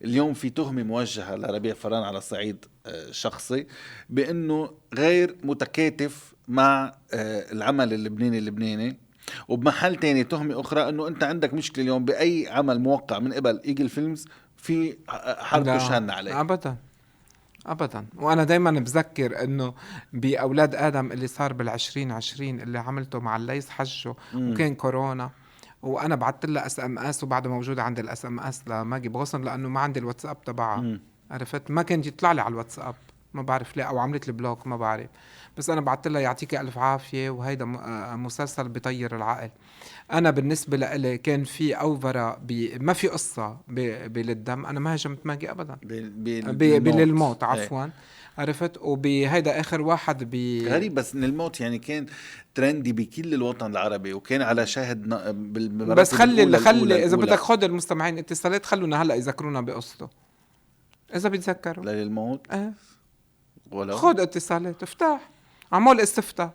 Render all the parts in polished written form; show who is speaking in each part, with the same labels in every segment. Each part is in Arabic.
Speaker 1: اليوم في تهمة موجهة لربيع فران على صعيد شخصي بأنه غير متكاتف مع العمل اللبناني. وبمحل تاني تهمة أخرى أنه أنت عندك مشكلة اليوم بأي عمل موقع من قبل إيجل فيلمز في حرب شهن عليه.
Speaker 2: أبدا. وأنا دايما بذكر أنه بأولاد آدم اللي صار بال2020 اللي عملته مع الليث حجه وكان كورونا، وأنا بعت لها SMS وبعده موجودة عندي الSMS لماجي بغصن لأنه ما عندي الواتساب تبعها. عرفت؟ ما كان يطلع لي على الواتساب، ما بعرف ليه، أو عملت لي بلوك ما بعرف. بس أنا بعت لها يعطيك ألف عافية، وهيدا مسلسل بيطير العقل. أنا بالنسبة لي كان في أوفرا ما في قصة بالدم. أنا ما هجمت ماجي أبدا بالموت عفوا. عرفت؟ وبهيدا آخر واحد
Speaker 1: غريب، بس إن الموت يعني كان ترندي بكل الوطن العربي وكان على شاهد
Speaker 2: بس خلي إذا بدك خد المستمعين اتصالات، خلونا هلأ يذكرونا بقصته إذا بيتذكروا
Speaker 1: للموت.
Speaker 2: خد اتصالات، افتح، عمول استفتاء،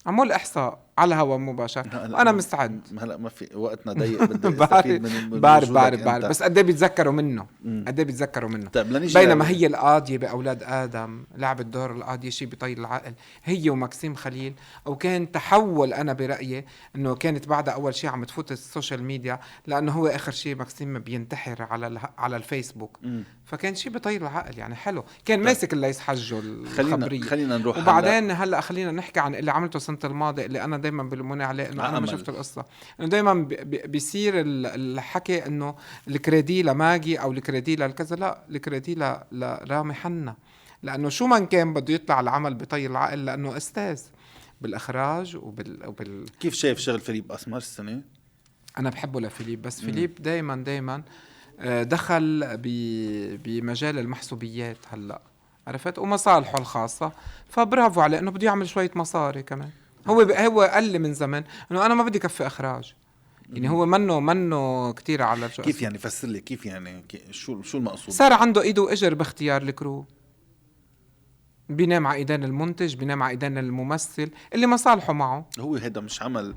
Speaker 2: عمول إحصاء على هوا مباشر. أنا مستعد.
Speaker 1: هلا ما في وقتنا ضيق، بدي استفيد من بعرف
Speaker 2: بس قد ايه بيتذكروا منه،
Speaker 1: طيب
Speaker 2: بينما هي القاضية بأولاد آدم لعبت دور القاضية شيء بيطير العقل، هي وماكسيم خليل. أو كان تحول، أنا برأيي إنه كانت بعدها أول شيء عم تفوت السوشيال ميديا، لأنه هو آخر شيء ماكسيم بينتحر على الفيسبوك. فكان شيء بطير العقل يعني حلو. كان ماسك اللي يسحجه الخبرية.
Speaker 1: خلينا نروح
Speaker 2: وبعدين هلا خلينا نحكي عن اللي عملته السنة الماضية، اللي أنا دايما بلموني عليه إنه أنا ما شفت القصة. إنه دايما بيصير الحكي إنه الكريدي لماجي أو الكريدي للكذا. لا، الكريدي لرامي حنا، لأنه شو ما كان بده يطلع العمل بطير العقل، لأنه أستاذ بالإخراج
Speaker 1: كيف شايف شغل فيليب أسمر السنة؟
Speaker 2: أنا بحبه لفيليب، بس فيليب دايما دخل بمجال المحسوبيات هلأ، عرفت، ومصالحه الخاصة. فبرافو عليه إنه بده يعمل شوية مصاري كمان. هو قال لي من زمان إنه أنا ما بدي كفي إخراج. يعني هو منه كتير على
Speaker 1: كيف يعني؟ فسر لي كيف يعني، شو المقصود؟
Speaker 2: صار عنده إيده وإجر باختيار الكرو، بينام على إيدين المنتج، بينام على إيدين الممثل اللي مصالحه معه.
Speaker 1: هو هذا مش عمل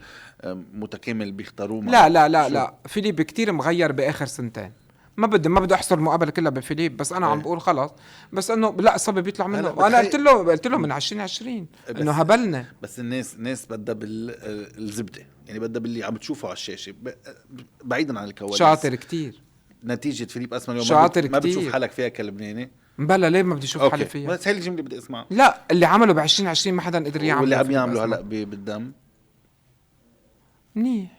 Speaker 1: متكامل بيختاروه
Speaker 2: معه. لا فيليب كتير مغير بآخر سنتين. ما بدي احصر المقابله كلها بفيليب، بس انا عم بقول خلاص، بس انه لا الصبي بيطلع منه. وانا قلت له من 2020 انه هبلنا.
Speaker 1: بس الناس بدها بالزبده، يعني بدها باللي عم تشوفه على الشاشه بعيدا عن الكواليس.
Speaker 2: شاطر كتير
Speaker 1: نتيجه فيليب أسمر اليوم
Speaker 2: ما
Speaker 1: بتشوف حالك فيها كلبناني.
Speaker 2: بلا ليه ما بدي اشوف حالي فيها؟
Speaker 1: بس هاي الجمله بدي اسمعها.
Speaker 2: لا، اللي عمله ب2020 ما حدا قدر يعمله.
Speaker 1: واللي عم يعمله هلا بالدم
Speaker 2: منيح.